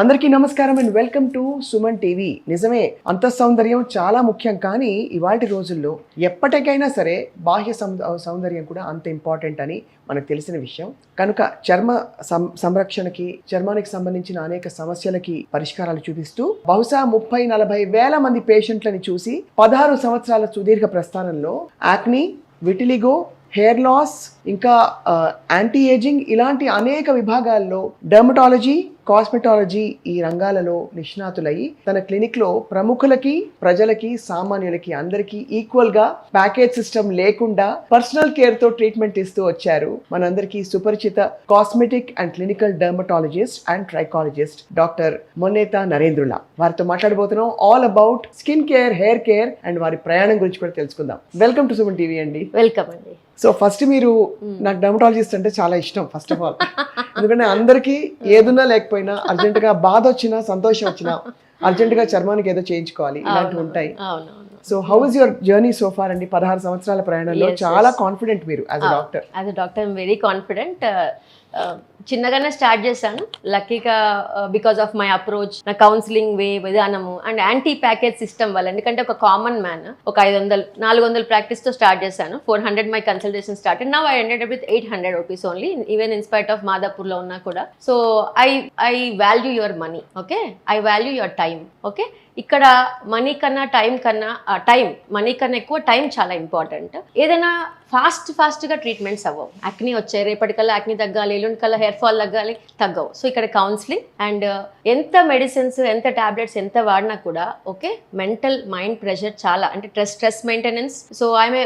అందరికీ నమస్కారం and welcome to Suman TV. నిజమే, అంతఃసౌందర్యం చాలా ముఖ్యం, కానీ ఇవాల్టి రోజుల్లో ఎప్పటికైనా సరే బాహ్య సౌందర్యం కూడా అంత ఇంపార్టెంట్ అని మనకు తెలిసిన విషయం. కనుక చర్మ సంరక్షణకి, చర్మానికి సంబంధించిన అనేక సమస్యలకి పరిష్కారాలు చూపిస్తూ బహుశా 30-40 వేల మంది పేషెంట్లని చూసి 16 సంవత్సరాల సుదీర్ఘ ప్రస్థానంలో యాక్నీ, విటిలిగో, హెయిర్ లాస్, ఇంకా యాంటీ ఏజింగ్ ఇలాంటి అనేక విభాగాల్లో డెర్మటాలజీ, కాస్మెటాలజీ ఈ రంగాలలో నిష్ణాతులై తన క్లినిక్లో ప్రముఖులకి, ప్రజలకి, సామాన్యులకి అందరికీ ఈక్వల్గా ప్యాకేజ్ సిస్టమ్ లేకుండా పర్సనల్ కేర్తో ట్రీట్మెంట్ ఇస్తూ వచ్చారు మనందరికీ సుపరిచిత cosmetic and clinical dermatologist and trichologist doctor Monetha Narendrula. వారితో మాట్లాడబోతున్నాం all about skin care, hair care and వారి ప్రయాణం గురించి కూడా తెలుసుకుందాం. వెల్కమ్ టు సుమన్ టీవీ అండి. వెల్కమ్ అండి. సో ఫస్ట్ మీరు, నాకు డెర్మటాలజిస్ట్ అంటే చాలా ఇష్టం ఫస్ట్ ఆఫ్ ఆల్. ఎందుకంటే అందరికీ ఏదున్నా లేకపోయినా అర్జెంటుగా బాధ వచ్చినా, సంతోషం వచ్చినా అర్జెంటుగా చర్మానికి ఏదో చేయించుకోవాలి, ఇలాంటివి ఉంటాయి. So how is your journey so far అండి? 16 సంవత్సరాల ప్రయాణంలో చాలా కాన్ఫిడెంట్ మీరు as a doctor. As a doctor I'm very confident. చిన్నగానే స్టార్ట్ చేశాను. లక్కీగా బికాస్ ఆఫ్ మై అప్రోచ్, నా కౌన్సిలింగ్ విధానము అండ్ యాంటీ ప్యాకేజ్ సిస్టమ్ వల్ల. ఎందుకంటే ఒక కామన్ మ్యాన్ ఒక 500-400 ప్రాక్టీస్తో స్టార్ట్ చేశాను. 400 my consultation started. Now I ended with 800 rupees only, even in spite of మాదాపూర్లో ఉన్నా కూడా. So I value your money, okay, I value your time. Okay, ఇక్కడ money కన్నా మనీ కన్నా ఎక్కువ టైం చాలా ఇంపార్టెంట్. ఏదైనా ఫాస్ట్గా ట్రీట్మెంట్స్ అవ్వవు. యాక్నీ వచ్చాయి, రేపటికల్లా యాక్నీ తగ్గాలి, ఎల్లుండి కల్లా హెయిర్ ఫాల్ తగ్గాలి, తగ్గవు. సో ఇక్కడ కౌన్సిలింగ్ అండ్ ఎంత మెడిసిన్స్, ఎంత టాబ్లెట్స్ ఎంత వాడినా కూడా ఓకే, మెంటల్ మైండ్ ప్రెషర్ చాలా, అంటే stress maintenance. So I'm a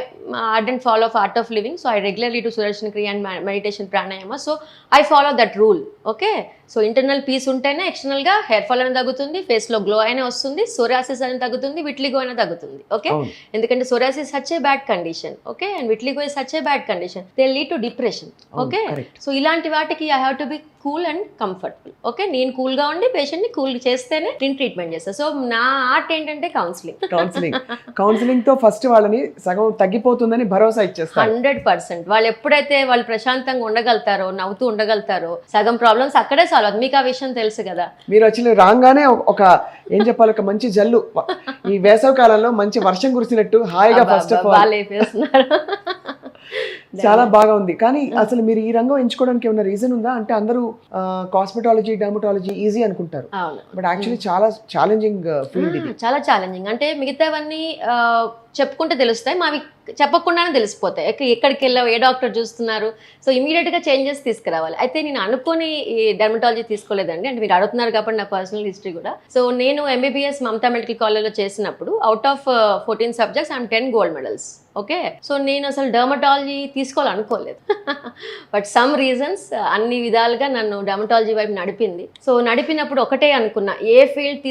ardent follow of Art of Living. So I regularly to Sudarshan kriya and meditation, pranayama. So I follow that rule. Okay, so internal peace ఉంటేనే ఎక్స్టర్నల్గా hair fall అనేది తగ్గుతుంది, ఫేస్లో glow అయినా వస్తుంది, psoriasis అనేది తగ్గుతుంది, విట్లిగో అయినా తగ్గుతుంది. ఓకే, ఎందుకంటే psoriasis such a bad condition. Okay, and vitiligo is such a bad condition, they lead to depression. Okay, so ఇలాంటి వాటికి I have to be cool and comfortable. Okay, నేను కూల్గా ఉండి పేషెంట్ని కూల్ చేస్తేనే నేను ట్రీట్మెంట్ చేస్తాను. సో నా ఆర్ట్ ఏంటంటే కౌన్సిలింగ్ తో ఫస్ట్ వాళ్ళని సగం తగ్గిపోతుందని భరోసా ఇచ్చేస్తారు. 100%. వాళ్ళు ఎప్పుడైతే వాళ్ళు ప్రశాంతంగా ఉండగలుగుతారో, నవ్వుతూ ఉండగలుగుతారో, సగం ప్రాబ్లమ్స్ అక్కడే సాల్వ్ అవుతుంది. మీకు ఆ విషయం తెలుసు కదా. మీరు వచ్చి రాగానే ఒక ఏం చెప్పాలి, ఒక మంచి జల్లు, ఈ వేసవి కాలంలో మంచి వర్షం కురిసినట్టు హాయిగా ఫస్ట్ ఆఫ్ ఆల్ చాలా బాగా ఉంది. కానీ అసలు మీరు ఈ రంగం ఎంచుకోవడానికి ఏమైనా రీజన్ ఉందా? అంటే అందరూ కాస్మెటాలజీ, డెర్మటాలజీ ఈజీ అనుకుంటారు, బట్ యాక్చువల్లీ చాలా ఛాలెంజింగ్ ఫీల్డ్ ఇది. చాలా ఛాలెంజింగ్. అంటే మిగతావన్నీ చెప్పుకుంటే తెలుస్తాయి, మావి చెప్పకుండానే తెలిసిపోతాయి. ఎక్కడికి వెళ్ళావు, ఏ డాక్టర్ చూస్తున్నారు, సో ఇమీడియట్గా చేంజెస్ తీసుకురావాలి. అయితే నేను అనుకోని ఈ డెర్మటాలజీ తీసుకోలేదండి. అంటే మీరు అడుగుతున్నారు కాబట్టి నా పర్సనల్ హిస్టరీ కూడా. సో నేను ఎంబీబీఎస్ మమతా మెడికల్ కాలేజ్లో చేసినప్పుడు out of 14 subjects I'm 10 gold medals. Okay, so నేను అసలు డెర్మటాలజీ తీసుకోవాలనుకోలేదు. బట్ సమ్ రీజన్స్ అన్ని విధాలుగా నన్ను డెర్మటాలజీ వైపు నడిపింది. సో నడిపినప్పుడు ఒకటే అనుకున్నా, ఏ ఫీల్డ్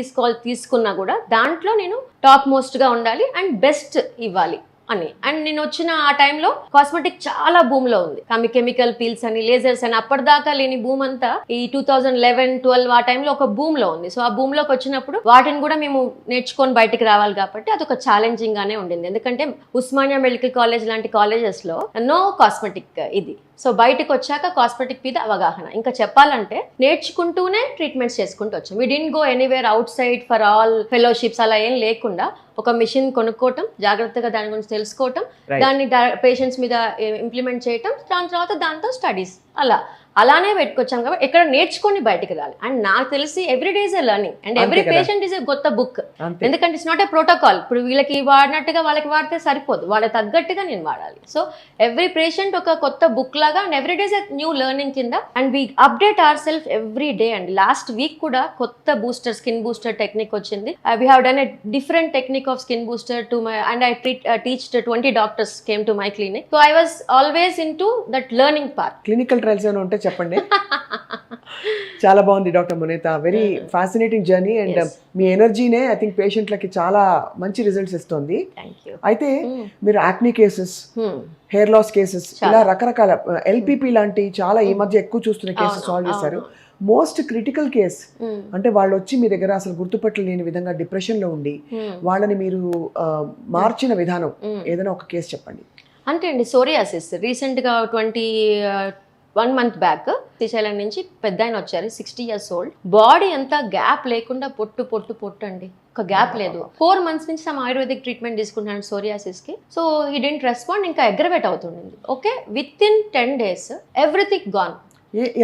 తీసుకున్నా కూడా దాంట్లో నేను టాప్ మోస్ట్గా ఉండాలి అండ్ బెస్ట్ ఇవ్వాలి అని. అండ్ నేను వచ్చిన ఆ టైంలో కాస్మెటిక్ చాలా భూమిలో ఉంది. కెమికల్ పీల్స్ అని, లేజర్స్ అని, అప్పటిదాకా లేని భూమి అంతా ఈ 2011-12 ఆ టైంలో ఒక భూమిలో ఉంది. సో ఆ భూమిలోకి వచ్చినప్పుడు వాటిని కూడా మేము నేర్చుకొని బయటికి రావాలి కాబట్టి అదొక ఛాలెంజింగ్ గానే ఉండింది. ఎందుకంటే ఉస్మానియా మెడికల్ కాలేజ్ లాంటి కాలేజెస్ లో నో కాస్మెటిక్ ఇది. సో బయటకు వచ్చాక కాస్మెటిక్ మీద అవగాహన. ఇంకా చెప్పాలంటే నేర్చుకుంటూనే ట్రీట్మెంట్స్ చేసుకుంటూ వచ్చాం. We didn't go anywhere out side for all fellowships అలా ఏం లేకుండా ఒక మిషన్ కొనుక్కోవటం, జాగ్రత్తగా దాని గురించి తెలుసుకోవటం, దాన్ని పేషెంట్స్ మీద ఇంప్లిమెంట్ చేయటం, దాని తర్వాత దాంతో స్టడీస్ అలానే పెట్టుకొచ్చాం కాబట్టి ఎక్కడ నేర్చుకొని బయటకు రాలి. అండ్ నాకు తెలిసి every day is a learning and every patient is a కొత్త బుక్. ఎందుకంటే ఇట్స్ నాట్ ఏ ప్రోటోకాల్. ఇప్పుడు వీళ్ళకి వాడినట్టుగా వాళ్ళకి వాడితే సరిపోదు, వాళ్ళకి తగ్గట్టుగా నేను వాడాలి. సో ఎవ్రీ పేషెంట్ ఒక కొత్త బుక్ లాగా and every day is a new learning కింద. And we update our self every day. And last week కూడా కొత్త బూస్టర్, స్కిన్ బూస్టర్ టెక్నిక్ వచ్చింది. We have done a different technique of skin booster to my, and I teach 20 doctors came to my clinic. So I was always in to that learning part. Clinical trials ఏమైనా ఉంటే చెప్పండి. చాలా బాగుంది doctor Monetha, very fascinating journey. And మీ ఎనర్జీనే I think పేషెంట్లకి చాలా మంచి రిజల్ట్స్ ఇస్తుంది. అయితే మీరు acne cases, hair loss cases, ఇలా రకరకాల ఎల్పిపి లాంటి చాలా ఈ మధ్య ఎక్కువ చూస్తున్న కేసెస్ సాల్వ్ చేశారు. మోస్ట్ క్రిటికల్ కేస్ అంటే వాళ్ళు వచ్చి మీ దగ్గర అసలు గుర్తుపట్టలేని విధంగా డిప్రెషన్ లో ఉండి వాళ్ళని మీరు మార్చిన విధానం ఏదైనా ఒక కేసు చెప్పండి. అంటే అండి, సోరియాసిస్ రీసెంట్గా 1 month బ్యాక్ శ్రీశైలం నుంచి పెద్ద ఆయన వచ్చారు, 60 years old. బాడీ అంతా గ్యాప్ లేకుండా పొట్టు అండి, ఒక గ్యాప్ లేదు. 4 months నుంచి సమ్ ఆయుర్వేదిక్ ట్రీట్మెంట్ తీసుకుంటున్నాను సోరియాసిస్ కి. సో హీ డెంట్ రెస్పాండ్, ఇంకా అగ్రవేట్ అవుతుంది. Okay, with in 10 days everything gone.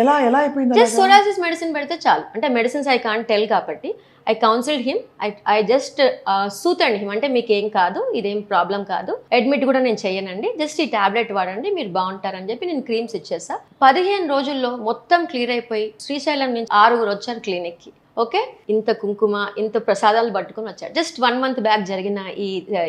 ఎలా అయిపోయింది? జస్ట్ సోరియాసిస్ మెడిసిన్ పెడితే చాలు. అంటే మెడిసిన్స్ ఐ కాంట్ టెల్ కాబట్టి I counselled him, I just సూతండి హిమ్, అంటే మీకు ఏం కాదు, ఇదేం ప్రాబ్లం కాదు, అడ్మిట్ కూడా నేను చెయ్యనండి, జస్ట్ ఈ టాబ్లెట్ వాడండి మీరు బాగుంటారని చెప్పి నేను క్రీమ్స్ ఇచ్చేసా. 15 రోజుల్లో మొత్తం క్లియర్ అయిపోయి శ్రీశైలం నుంచి 6 వచ్చారు క్లినిక్ కి. ఓకే, ఇంత కుంకుమ ఇంత ప్రసాదాలు పట్టుకుని వచ్చారు. జస్ట్ 1 month బ్యాక్ జరిగిన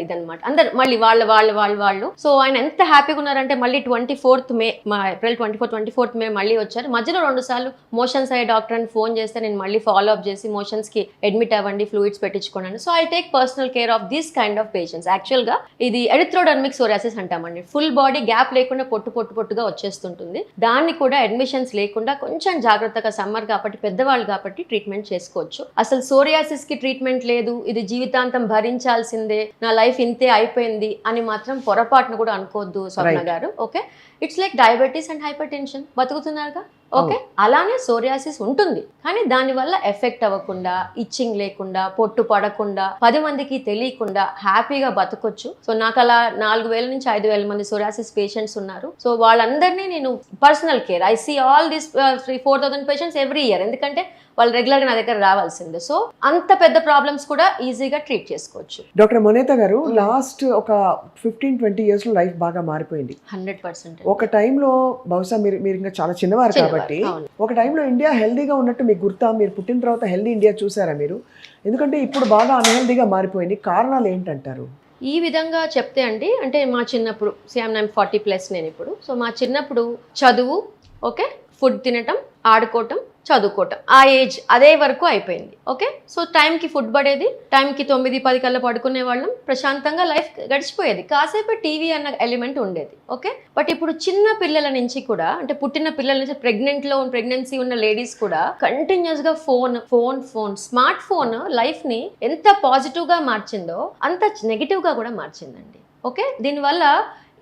ఇదనమాట. అందరు మళ్ళీ వాళ్ళు సో ఆయన ఎంత హ్యాపీగా ఉన్నారంటే మళ్ళీ 24th May, మా ఏప్రిల్ 24th May మళ్ళీ వచ్చారు. మధ్యలో 2 సార్లు మోషన్స్ అయ్యే డాక్టర్ అని ఫోన్ చేస్తే నేను మళ్ళీ ఫాలో అప్ చేసి మోషన్స్ కి అడ్మిట్ అవ్వండి, ఫ్లూయిడ్స్ పెట్టించుకోండి. So I take personal care of these kind of patients. యాక్చువల్ గా ఇది ఎరిథ్రోడర్మిక్ సోరియాసిస్ అంటామండి. ఫుల్ బాడీ గ్యాప్ లేకుండా పొట్టుగా వచ్చేస్తుంటుంది. దాన్ని కూడా అడ్మిషన్స్ లేకుండా కొంచెం జాగ్రత్తగా, సమ్మర్ కాబట్టి పెద్దవాళ్ళు కాబట్టి ట్రీట్మెంట్ చేసుకోవచ్చు. అసలు సోరియాసిస్ కి ట్రీట్మెంట్ లేదు, ఇది జీవితాంతం భరించాల్సిందే, నా లైఫ్ ఇంతే అయిపోయింది అని మాత్రం పొరపాటును కూడా అనుకోవద్దు స్వప్న గారు. Okay, it's like diabetes and hypertension, బతుకుతున్నారుగా. ఓకే, అలానే సోరియాసిస్ ఉంటుంది, కానీ దానివల్ల ఎఫెక్ట్ అవ్వకుండా, ఇచ్చింగ్ లేకుండా, పొట్టు పడకుండా, 10 మందికి తెలియకుండా హ్యాపీగా బతకొచ్చు. సో నాకు అలా 4,000 నుంచి 5,000 మంది సోరియాసిస్ పేషెంట్స్ ఉన్నారు. సో వాళ్ళందరినీ నేను personal care, I see all this 3,000-4,000 patients every year, ఎందుకంటే వాళ్ళు రెగ్యులర్గా నా దగ్గర రావాల్సిందే. సో అంత పెద్ద ప్రాబ్లమ్స్ కూడా ఈజీగా ట్రీట్ చేసుకోవచ్చు. డాక్టర్ మొనేత గారు, లాస్ట్ ఒక 15-20 years లో లైఫ్ బాగా మారిపోయింది. 100%. ఒక టైంలో బహుశా మీరు ఇంకా చాలా చిన్నవారు కాబట్టి, ఒక టైంలో ఇండియా హెల్దీగా ఉన్నట్టు మీకు గుర్తా? మీరు పుట్టిన తర్వాత హెల్దీ ఇండియా చూసారా మీరు? ఎందుకంటే ఇప్పుడు బాగా అన్హెల్దీగా మారిపోయింది. కారణాలు ఏంటంటారు? ఈ విధంగా చెప్తే అండి, అంటే మా చిన్నప్పుడు I'm 40+ నేను ఇప్పుడు. సో మా చిన్నప్పుడు చదువు, ఓకే, ఫుడ్ తినటం, ఆడుకోవటం, చదువుకోవటం, ఆ ఏజ్ అదే వరకు అయిపోయింది. ఓకే, సో టైంకి ఫుడ్ పడేది, టైంకి 9-10 కల్లా పడుకునే వాళ్ళం, ప్రశాంతంగా లైఫ్ గడిచిపోయేది. కాసేపు టీవీ అన్న ఎలిమెంట్ ఉండేది. ఓకే, బట్ ఇప్పుడు చిన్న పిల్లల నుంచి కూడా, అంటే పుట్టిన పిల్లల నుంచి ప్రెగ్నెన్సీ ఉన్న లేడీస్ కూడా కంటిన్యూస్ గా ఫోన్ స్మార్ట్ ఫోన్ లైఫ్ ని ఎంత పాజిటివ్ గా మార్చిందో అంత నెగిటివ్ గా కూడా మార్చిందండి. ఓకే, దీనివల్ల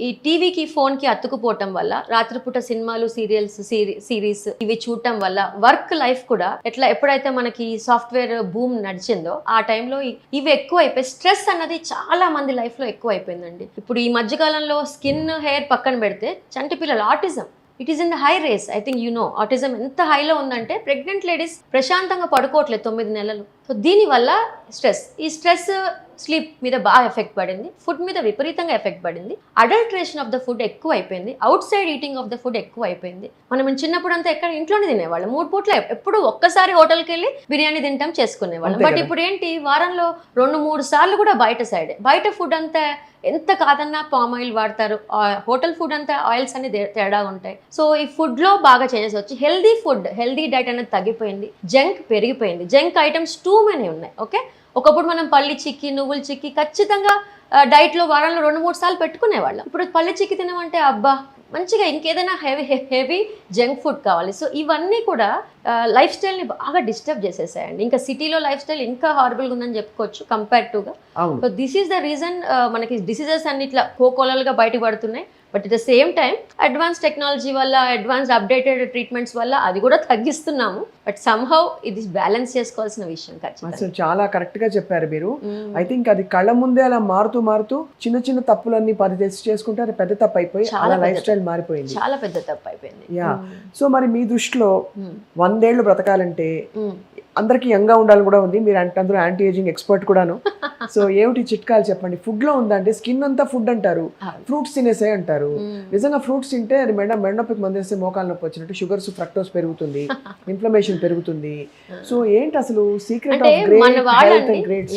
ఈ టీవీకి ఫోన్కి అతుకుపోవటం వల్ల, రాత్రిపూట సినిమాలు, సీరియల్స్, సిరీస్ ఇవి చూడటం వల్ల వర్క్ లైఫ్ కూడా ఎప్పుడైతే మనకి సాఫ్ట్వేర్ బూమ్ నడిచిందో ఆ టైంలో ఇవి ఎక్కువ అయిపోయి స్ట్రెస్ అన్నది చాలా మంది లైఫ్ లో ఎక్కువ అయిపోయిందండి. ఇప్పుడు ఈ మధ్యకాలంలో స్కిన్, హెయిర్ పక్కన పెడితే చంటి పిల్లలు autism, it is in the high race. I think autism ఎంత హైలో ఉందంటే ప్రెగ్నెంట్ లేడీస్ ప్రశాంతంగా పడుకోవట్లేదు 9 నెలలు. సో దీనివల్ల ఈ స్ట్రెస్ స్లీప్ మీద బాగా ఎఫెక్ట్ పడింది, ఫుడ్ మీద విపరీతంగా ఎఫెక్ట్ పడింది, అడల్ట్రేషన్ ఆఫ్ ద ఫుడ్ ఎక్కువ అయిపోయింది, out side eating of the food ఎక్కువ అయిపోయింది. మనం చిన్నప్పుడు అంతా ఎక్కడ ఇంట్లోనే తినేవాళ్ళం, 3 పూట్ల ఎప్పుడు ఒక్కసారి హోటల్కి వెళ్ళి బిర్యానీ తింటాం చేసుకునేవాళ్ళం. బట్ ఇప్పుడు ఏంటి, వారంలో 2-3 సార్లు కూడా బయట ఫుడ్ అంతా ఎంత కాదన్నా పామ్ ఆయిల్ వాడతారు, హోటల్ ఫుడ్ అంతా ఆయిల్స్ అన్ని తేడా ఉంటాయి. సో ఈ ఫుడ్ లో బాగా చేంజెస్ వచ్చి హెల్దీ డైట్ అనేది తగ్గిపోయింది, జంక్ పెరిగిపోయింది, జంక్ ఐటమ్స్ టూ మెనీ ఉన్నాయి. ఓకే, ఒకప్పుడు మనం పల్లి చిక్కి, నువ్వుల చిక్కి ఖచ్చితంగా డైట్లో వారంలో 2-3 సార్లు పెట్టుకునేవాళ్ళం. ఇప్పుడు పల్లి చిక్కి తినమంటే అబ్బా మంచిగా ఇంకేదైనా హెవీ జంక్ ఫుడ్ కావాలి. సో ఇవన్నీ కూడా లైఫ్ స్టైల్ని బాగా డిస్టర్బ్ చేసేసాయండి. ఇంకా సిటీలో లైఫ్ స్టైల్ ఇంకా హారబుల్గా ఉందని చెప్పుకోవచ్చు కంపేర్టివ్గా. So this is the reason మనకి డిసీజెస్ అన్ని ఇట్లా కోకోలలుగా బయటకు పడుతున్నాయి. But at the same time advance technology వల్ల, అడ్వాన్స్ అప్డేటెడ్ ట్రీట్మెంట్స్ వల్ల అది కూడా తగ్గిస్తున్నాము. బట్ సమ్హౌ ఇది బ్యాలెన్స్ చేసుకోవాల్సిన విషయం. అసలు చాలా కరెక్ట్ గా చెప్పారు మీరు. ఐ థింక్ అది కళ్ళ ముందే అలా మారుతూ చిన్న తప్పులన్నీ 10 తెచ్చి చేసుకుంటే అది పెద్ద తప్పు అయిపోయి చాలా లైఫ్ స్టైల్ మారిపోయింది, చాలా పెద్ద తప్పు అయిపోయింది. సో మరి మీ దృష్టిలో 100 ఏళ్ళు బ్రతకాలంటే అందరికి యంగా ఉండాలని కూడా ఉంది, మీరు అందులో యాంటీ ఏజింగ్ ఎక్స్పర్ట్ కూడాను. సో ఏమిటి చిట్కాలు చెప్పండి? ఫుడ్ లో ఉందంటే స్కిన్ అంతా ఫుడ్ అంటారు, ఫ్రూట్స్ తినేసే అంటారు. నిజంగా ఫ్రూట్స్ తింటే అది మెడనొప్పికి మందేస్తే మోకాలు నొప్పి వచ్చినట్టు షుగర్స్, ఫ్రక్టోస్ పెరుగుతుంది, ఇన్ఫ్లమేషన్ పెరుగుతుంది. సో ఏంటి అసలు సీక్రెట్ ఆఫ్ గ్రేట్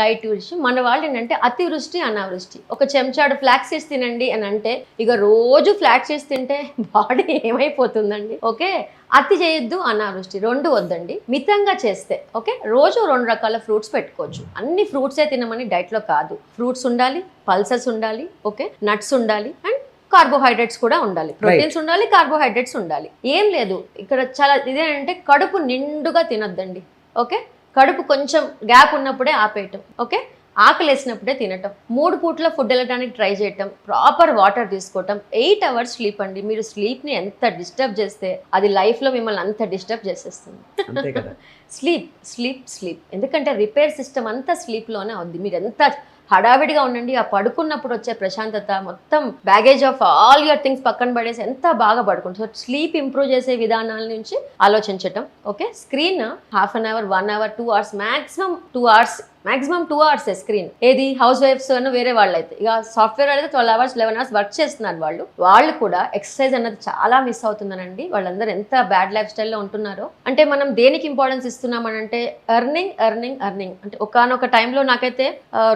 డైట్ విషయం? మన వాళ్ళు ఏంటంటే అతివృష్టి, అనావృష్టి. ఒక చెంచాడు ఫ్లాక్స్ సీడ్స్ తినండి అని అంటే ఇక రోజు ఫ్లాక్స్ సీడ్స్ తింటే బాడీ ఏమైపోతుందండి? ఓకే, అతి చేయొద్దు, అనావృష్టి 2 వద్దండి. మితంగా చేస్తే ఓకే, రోజు 2 రకాల ఫ్రూట్స్ పెట్టుకోవచ్చు. అన్ని ఫ్రూట్సే తినమని డైట్లో కాదు, ఫ్రూట్స్ ఉండాలి, పల్సెస్ ఉండాలి, ఓకే, నట్స్ ఉండాలి, అండ్ కార్బోహైడ్రేట్స్ కూడా ఉండాలి, ప్రోటీన్స్ ఉండాలి, కార్బోహైడ్రేట్స్ ఉండాలి. ఏం లేదు ఇక్కడ చాలా ఇదేంటంటే కడుపు నిండుగా తినొద్దండి. ఓకే, కడుపు కొంచెం గ్యాప్ ఉన్నప్పుడే ఆపేయటం. ఓకే, ఆకలి వేసినప్పుడే తినటం, 3 పూట్ల ఫుడ్ వెళ్ళడానికి ట్రై చేయటం, ప్రాపర్ వాటర్ తీసుకోవటం, 8 అవర్స్ స్లీప్ అండి. మీరు స్లీప్ని ఎంత డిస్టర్బ్ చేస్తే అది లైఫ్లో మిమ్మల్ని అంత డిస్టర్బ్ చేసేస్తుంది. అంతే కదా. స్లీప్ స్లీప్ స్లీప్, ఎందుకంటే రిపేర్ సిస్టమ్ అంతా స్లీప్లోనే అవుద్ది. మీరు ఎంత హడావిడిగా ఉండండి, ఆ పడుకున్నప్పుడు వచ్చే ప్రశాంతత, మొత్తం baggage of all your things పక్కన పడేసి ఎంత బాగా పడుకుంటుంది. సో స్లీప్ ఇంప్రూవ్ చేసే విధానాల నుంచి ఆలోచించటం. Okay, screen half an hour, 1 hour, 2 hours, maximum 2 hours screen. ఏది హౌస్ వైఫ్స్ అన్న వేరే వాళ్ళు అయితే, ఇక సాఫ్ట్వేర్ అయితే 12 అవర్స్ 11 అవర్స్ వర్క్ చేస్తున్నారు. వాళ్ళు కూడా ఎక్సర్సైజ్ అన్నది చాలా మిస్ అవుతున్నారండి. వాళ్ళందరూ ఎంత బ్యాడ్ లైఫ్ స్టైల్లో ఉంటున్నారో. అంటే మనం దేనికి ఇంపార్టెన్స్ ఇస్తున్నామనంటే ఎర్నింగ్ ఎర్నింగ్ ఎర్నింగ్. అంటే ఒకనొక టైంలో నాకైతే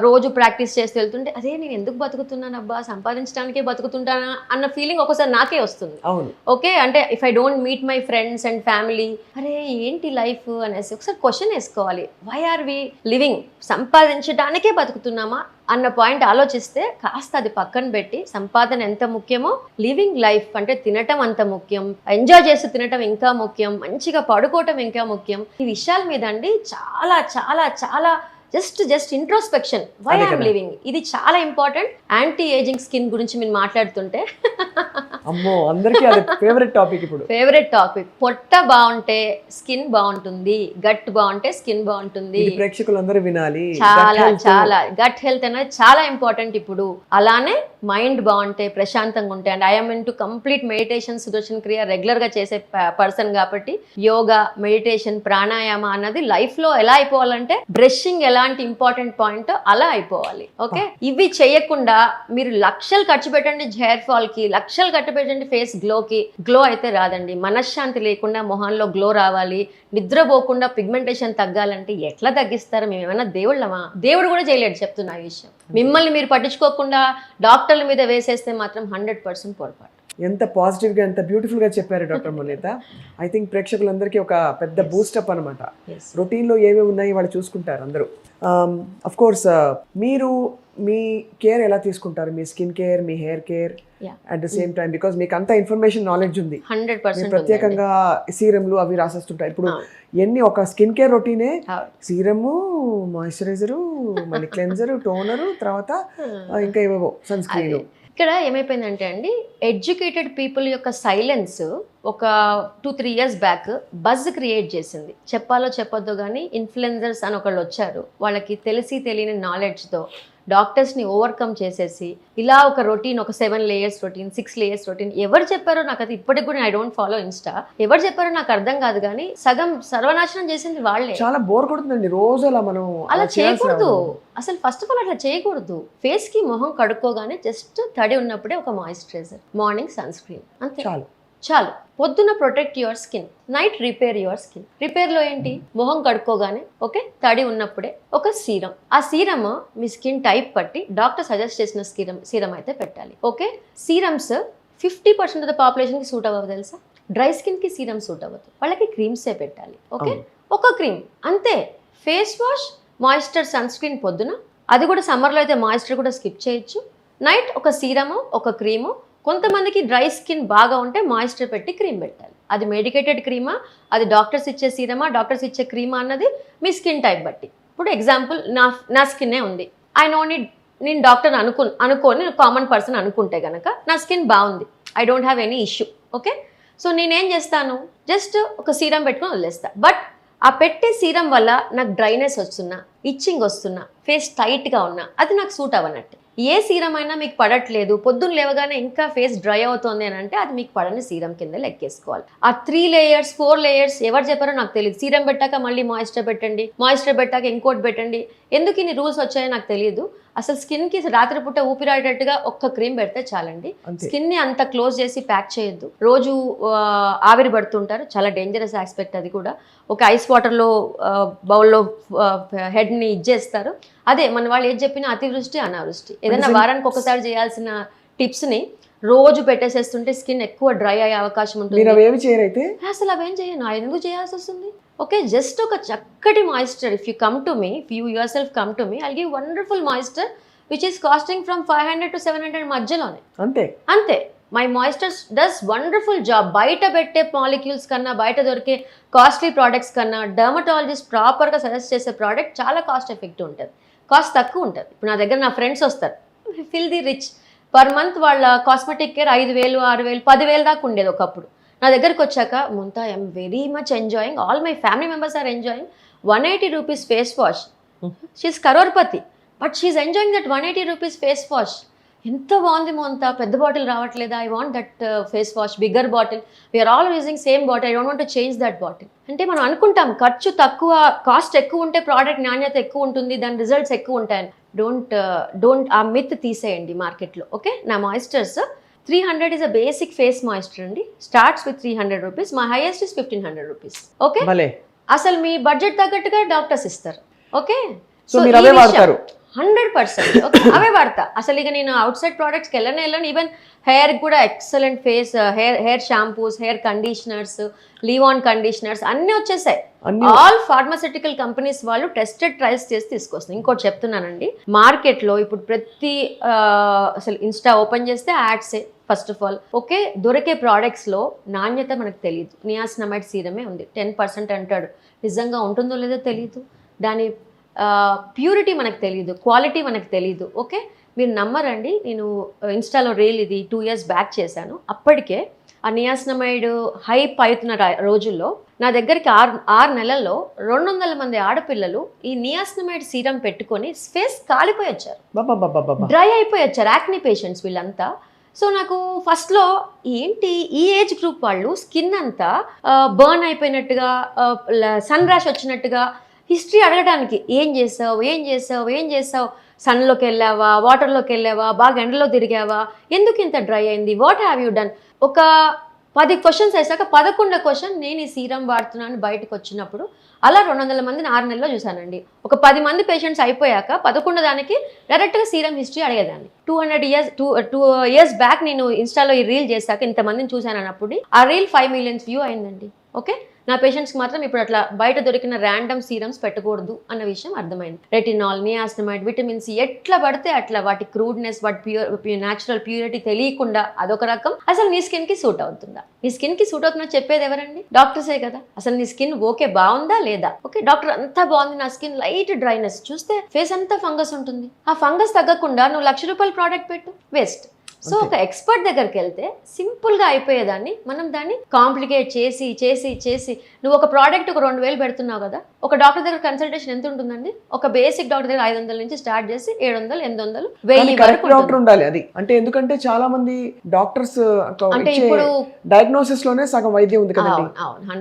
రోజు ప్రాక్టీస్ చేసి వెళ్తుంటే అదే నేను ఎందుకు బతుకుతున్నాను అబ్బా, సంపాదించడానికే బతుకుతుంటానా అన్న ఫీలింగ్ ఒకసారి నాకే వస్తుంది. అవును. ఓకే, అంటే if I don't meet my friends and family, అరే ఏంటి లైఫ్ అనేసి ఒకసారి క్వశ్చన్ వేసుకోవాలి. Why are we living? సంపాదించడానికే బతుకుతున్నామా అన్న పాయింట్ ఆలోచిస్తే కాస్త అది పక్కన పెట్టి సంపాదన ఎంత ముఖ్యమో లివింగ్ లైఫ్ అంటే తినటం అంత ముఖ్యం, ఎంజాయ్ చేస్తూ తినటం ఇంకా ముఖ్యం, మంచిగా పడుకోవటం ఇంకా ముఖ్యం. ఈ విషయాల మీద అండి చాలా చాలా చాలా just introspection, why I'm living, ఇది చాలా ఇంపార్టెంట్. యాంటీ ఏజింగ్ స్కిన్ గురించి మీరు మాట్లాడుతుంటే అమ్మో, అందరికీ అది ఫేవరెట్ టాపిక్. ఇప్పుడు ఫేవరెట్ టాపిక్. పొట్ట బాగుంటే స్కిన్ బాగుంటుంది, గట్ బాగుంటే స్కిన్ బాగుంటుంది. ప్రేక్షకులందరూ వినాలి. చాలా చాలా గట్ హెల్త్ అనేది చాలా ఇంపార్టెంట్ ఇప్పుడు. అలానే మైండ్ బాగుంటే, ప్రశాంతంగా ఉంటే, and I'm in to complete meditation, Sudarshan క్రియ రెగ్యులర్ గా చేసే పర్సన్ కాబట్టి యోగా, మెడిటేషన్, ప్రాణాయామ అన్నది లైఫ్ లో ఎలా అయిపోవాలంటే బ్రషింగ్ ఎలాంటి ఇంపార్టెంట్ పాయింట్ అలా అయిపోవాలి. ఓకే, ఇవి చేయకుండా మీరు లక్షలు ఖర్చు పెట్టండి హెయిర్ ఫాల్ కి, లక్షలు ఖర్చు పెట్టండి ఫేస్ గ్లోకి, గ్లో అయితే రాదండి. మనశ్శాంతి లేకుండా మొహంలో గ్లో రావాలి, నిద్రపోకుండా పిగ్మెంటేషన్ తగ్గాలంటే ఎట్లా తగ్గిస్తారు? మేము ఏమైనా దేవుళ్ళమా? దేవుడు కూడా చేయలేడు, చెప్తున్నా ఈ విషయం. మిమ్మల్ని మీరు పట్టించుకోకుండా డాక్టర్ల మీద వేసేస్తే మాత్రం 100% పొరపాటు. ఎంత పాజిటివ్గా, ఎంత బ్యూటిఫుల్గా చెప్పారు డాక్టర్ మునీత. ఐ థింక్ ప్రేక్షకులందరికీ ఒక పెద్ద బూస్టప్ అనమాట. రొటీన్లో ఏమేమి ఉన్నాయి వాళ్ళు చూసుకుంటారు అందరూ. అఫ్ కోర్స్ మీరు మీ కేర్ ఎలా తీసుకుంటారు? మీ స్కిన్ కేర్, మీ hair care at the same time, because మీకు అంత ఇన్ఫర్మేషన్ నాలెడ్జ్ ఉంది. 100% ప్రత్యేకంగా సీరమ్లు అవి రాసేస్తుంటారు. ఇప్పుడు ఎన్ని ఒక స్కిన్ కేర్ రొటీనే, సీరము, మాయిశ్చరైజరు, మళ్ళీ క్లెన్జరు, టోనరు, తర్వాత ఇంకా ఏవేవో సన్ స్క్రీన్. ఇక్కడ ఏమైపోయిందంటే అండి, ఎడ్యుకేటెడ్ పీపుల్ యొక్క సైలెన్స్ ఒక 2-3 ఇయర్స్ బ్యాక్ బజ్ క్రియేట్ చేసింది. చెప్పాలో చెప్పొద్దు కానీ ఇన్ఫ్లుయెన్సర్స్ అని ఒకళ్ళు వచ్చారు. వాళ్ళకి తెలిసి తెలియని నాలెడ్జ్తో డాక్టర్స్ని ఓవర్కమ్ చేసేసి ఇలా ఒక రొటీన్, ఒక 7 లేయర్స్ రొటీన్, 6 లేయర్స్ రొటీన్, ఎవరు చెప్పారో నాకు అది ఇప్పటికి కూడా ఐ డోంట్ ఫాలో ఇన్స్టా, ఎవరు చెప్పారో నాకు అర్థం కాదు కానీ సగం సర్వనాశనం చేసింది వాళ్ళే. చాలా బోర్ కొడుతుందండి రోజు అలా మనం అలా చేయకూడదు. అసలు ఫస్ట్ ఆఫ్ ఆల్ అట్లా చేయకూడదు. ఫేస్ కి మొహం కడుక్కోగానే జస్ట్ తడి ఉన్నప్పుడే ఒక మాయిశ్చరైజర్, మార్నింగ్ సన్ స్క్రీన్, అంతే చాలు. పొద్దున protect your skin, night repair your skin. రిపేర్లో ఏంటి? మొహం కడుక్కోగానే ఓకే తడి ఉన్నప్పుడే ఒక సీరం. ఆ సీరమ్ మీ స్కిన్ టైప్ బట్టి డాక్టర్ సజెస్ట్ చేసిన సీరం అయితే పెట్టాలి. ఓకే, సీరమ్స్ 50% ఆఫ్ ద పాపులేషన్కి సూట్ అవ్వదు తెలుసా. డ్రై స్కిన్కి సీరం సూట్ అవ్వదు, వాళ్ళకి క్రీమ్సే పెట్టాలి. ఓకే, ఒక క్రీమ్ అంతే. Face wash, moisture, sun screen పొద్దున, అది కూడా సమ్మర్లో అయితే మాయిశ్చర్ కూడా స్కిప్ చేయొచ్చు. నైట్ ఒక సీరము, ఒక క్రీము. కొంతమందికి డ్రై స్కిన్ బాగా ఉంటే మాయిశ్చర్ పెట్టి క్రీమ్ పెట్టాలి. అది మెడికేటెడ్ క్రీమా, అది డాక్టర్స్ ఇచ్చే సీరమా, డాక్టర్స్ ఇచ్చే క్రీమా అన్నది మీ స్కిన్ టైప్ బట్టి. ఇప్పుడు ఎగ్జాంపుల్ నా స్కిన్నే ఉంది, ఐ నో నేను డాక్టర్ అనుకోని కామన్ పర్సన్ అనుకుంటే కనుక నా స్కిన్ బాగుంది, I don't have any issue. Okay, so నేనేం చేస్తాను, జస్ట్ ఒక సీరం పెట్టుకొని వదిలేస్తా. బట్ ఆ పెట్టే సీరం వల్ల నాకు డ్రైనెస్ వస్తున్నా, ఇచ్చింగ్ వస్తున్నా, ఫేస్ టైట్గా ఉన్నా, అది నాకు సూట్ అవ్వనట్టు. ఏ సీరం అయినా మీకు పడట్లేదు, పొద్దున్న లేవగానే ఇంకా ఫేస్ డ్రై అవుతుంది అని అంటే అది మీకు పడని సీరం కింద లెక్కేసుకోవాలి. ఆ 3 లేయర్స్ 4 లేయర్స్ ఎవరు చెప్పారో నాకు తెలియదు. సీరం పెట్టాక మళ్ళీ మాయిశ్చర్ పెట్టండి, మాయిశ్చర్ పెట్టాక ఇంకోటి పెట్టండి, ఎందుకు ఇన్ని రూల్స్ వచ్చాయో నాకు తెలియదు. అసలు స్కిన్కి రాత్రిపూట ఊపిరాడేటట్టుగా ఒక్క క్రీమ్ పెడితే చాలండి. స్కిన్ని అంత క్లోజ్ చేసి ప్యాక్ చేయొద్దు. రోజు ఆవిరి పడుతుంటారు, చాలా డేంజరస్ ఆస్పెక్ట్ అది కూడా. ఒక ఐస్ వాటర్లో బౌల్లో హెడ్ని ఇచ్చేస్తారు. అదే మన వాళ్ళు ఏది చెప్పినా అతివృష్టి అనావృష్టి. ఏదైనా వారానికి ఒకసారి చేయాల్సిన టిప్స్ని రోజు పెట్టేసేస్తుంటే స్కిన్ ఎక్కువ డ్రై అయ్యే అవకాశం ఉంటుంది. అసలు అవేం చేయను, ఎందుకు చేయాల్సి వస్తుంది? ఓకే, జస్ట్ ఒక చక్కటి moisture. If you come to me, if you your self come to me, I'll give wonderful moisture which is costing from 500 to 700 మధ్యలోనే. అంతే. My moisture does wonderful job. బయట పెట్టే మాలిక్యూల్స్ కన్నా, బయట దొరికే కాస్ట్లీ ప్రోడక్ట్స్ కన్నా డర్మటాలజిస్ట్ ప్రాపర్గా suggest చేసే ప్రోడక్ట్ చాలా కాస్ట్ ఎఫెక్టివ్ ఉంటుంది. కాస్ట్ తక్కువ ఉంటుంది. ఇప్పుడు నా దగ్గర నా ఫ్రెండ్స్ వస్తారు, fill the rich, per month వాళ్ళ కాస్మెటిక్ కేర్ 5,000, 6,000, 10,000 దాకా ఉండేది ఒకప్పుడు. నా దగ్గరకు వచ్చాక Muntha I'm very much enjoying, all my family members are enjoying 180 rupees face wash. She's crorepati but she's enjoying that 180 rupees face wash. ఎంత బాగుంది మోంతా, పెద్ద బాటిల్ రావట్లేదా, I want that face wash, bigger bottle, we're all using same bottle, I don't want to change that bottle. అంటే మనం అనుకుంటాం ఖర్చు తక్కువ, cost ఎక్కువ ఉంటే ప్రోడక్ట్ నాణ్యత ఎక్కువ ఉంటుంది, దాని రిజల్ట్స్ ఎక్కువ ఉంటాయని. డోంట్ ఆ మిత్ తీసేయండి మార్కెట్లో. ఓకే, నా moistures 300 is a basic face moisture అండి, స్టార్ట్స్ విత్ 300 రూపీస్, మా హైయెస్ట్ ఇస్ 1,500 రూపీస్. ఓకే, అసలు మీ బడ్జెట్ తగ్గట్టుగా డాక్టర్స్ ఇస్తారు. ఓకే, సో మీరు అవే వాడతారు? 100%. ఓకే, అవే వాడతా. అసలు ఇక నేను అవుట్ సైడ్ ప్రోడక్ట్స్కి వెళ్ళను. ఈవెన్ హెయిర్ కూడా excellent face hair shampoos, hair conditioners, leave on conditioners అన్నీ వచ్చేసాయి. ఆల్ ఫార్మాసిటికల్ కంపెనీస్ వాళ్ళు టెస్టెడ్ ట్రయల్స్ చేసి తీసుకొస్తుంది. ఇంకోటి చెప్తున్నానండి, మార్కెట్లో ఇప్పుడు ప్రతి అసలు ఇన్స్టా ఓపెన్ చేస్తే యాడ్సే ఫస్ట్ ఆఫ్ ఆల్. ఓకే, దొరికే ప్రోడక్ట్స్లో నాణ్యత మనకు తెలియదు. నియాసినమైడ్ సీరమే ఉంది, 10% అంటాడు, నిజంగా ఉంటుందో లేదో తెలియదు. దాని ప్యూరిటీ మనకు తెలియదు, క్వాలిటీ మనకు తెలియదు. ఓకే, మీరు నమ్మరండి, నేను ఇన్స్టాలో రీల్ ఇది 2 years బ్యాక్ చేశాను. అప్పటికే ఆ నియాసినమైడ్ హైప్ అవుతున్న రోజుల్లో నా దగ్గరికి 6 నెలల్లో 200 మంది ఆడపిల్లలు ఈ నియాసినమైడ్ సీరం పెట్టుకొని ఫేస్ కాలిపోయి వచ్చారు, డ్రై అయిపోయి వచ్చారు, యాక్ని పేషెంట్స్ వీళ్ళంతా. సో నాకు ఫస్ట్లో ఏంటి ఈ ఏజ్ గ్రూప్ వాళ్ళు స్కిన్ అంతా బర్న్ అయిపోయినట్టుగా, సన్ ర్యాష్ వచ్చినట్టుగా హిస్టరీ అడగడానికి, ఏం చేసావు, సన్లోకి వెళ్ళావా, వాటర్లోకి వెళ్ళావా, బాగా ఎండలో తిరిగావా, ఎందుకు ఇంత డ్రై అయింది, వాట్ హ్యావ్ యూ డన్. ఒక 10 క్వశ్చన్స్ వేసాక 11వ క్వశ్చన్ నేను ఈ సీరం వాడుతున్నాను బయటకు వచ్చినప్పుడు. అలా 200 మందిని 6 నెలల్లో చూశానండి. ఒక 10 మంది పేషెంట్స్ అయిపోయాక 11వ దానికి డైరెక్ట్గా సీరం హిస్టరీ అడిగేదాన్ని. 2 years బ్యాక్ నేను ఇన్స్టాలో ఈ రీల్ చేశాక ఇంతమందిని చూశాను అన్నప్పుడు ఆ రీల్ 5 million వ్యూ అయిందండి. ఓకే, నా పేషెంట్స్కి మాత్రం ఇప్పుడు అట్లా బయట దొరికిన ర్యాండమ్ సీరమ్స్ పెట్టకూడదు అన్న విషయం అర్థమైంది. రెటినాల్, నియాసినమైడ్, విటమిన్ సి ఎట్లా పడితే అట్లా వాటి క్రూడ్నెస్, వాటి న్యాచురల్ ప్యూరిటీ తెలియకుండా అదొక రకం. అసలు నీ స్కిన్కి సూట్ అవుతుందా, నీ స్కిన్కి సూట్ అవుతుందా చెప్పేది ఎవరండి? డాక్టర్సే కదా. అసలు నీ స్కిన్ ఓకే బాగుందా లేదా? ఓకే, డాక్టర్ అంతా బాగుంది, నా స్కిన్ లైట్ డ్రైనెస్, చూస్తే ఫేస్ అంతా ఫంగస్ ఉంటుంది. ఆ ఫంగస్ తగ్గకుండా నువ్వు ₹1,00,000 ప్రోడక్ట్ పెట్టు, వేస్ట్. సో ఒక ఎక్స్పర్ట్ దగ్గరికి వెళ్తే సింపుల్గా అయిపోయేదాన్ని మనం దాన్ని కాంప్లికేట్ చేసి చేసి చేసి నువ్వు ఒక ప్రోడక్ట్ ఒక 2,000 పెడుతున్నావు కదా, ఒక డాక్టర్ దగ్గర కన్సల్టేషన్ ఎంత ఉంటుందండి? ఒక బేసిక్ డాక్టర్ దగ్గర 500 నుంచి స్టార్ట్ చేసి 700, 800, 1000 వరకు డాక్టర్ ఉండాలి. అది అంటే ఎందుకంటే చాలా మంది డాక్టర్స్ అంటే ఇప్పుడు డయాగ్నోసిస్ లోనే సగం వైద్యం ఉంది కదండి.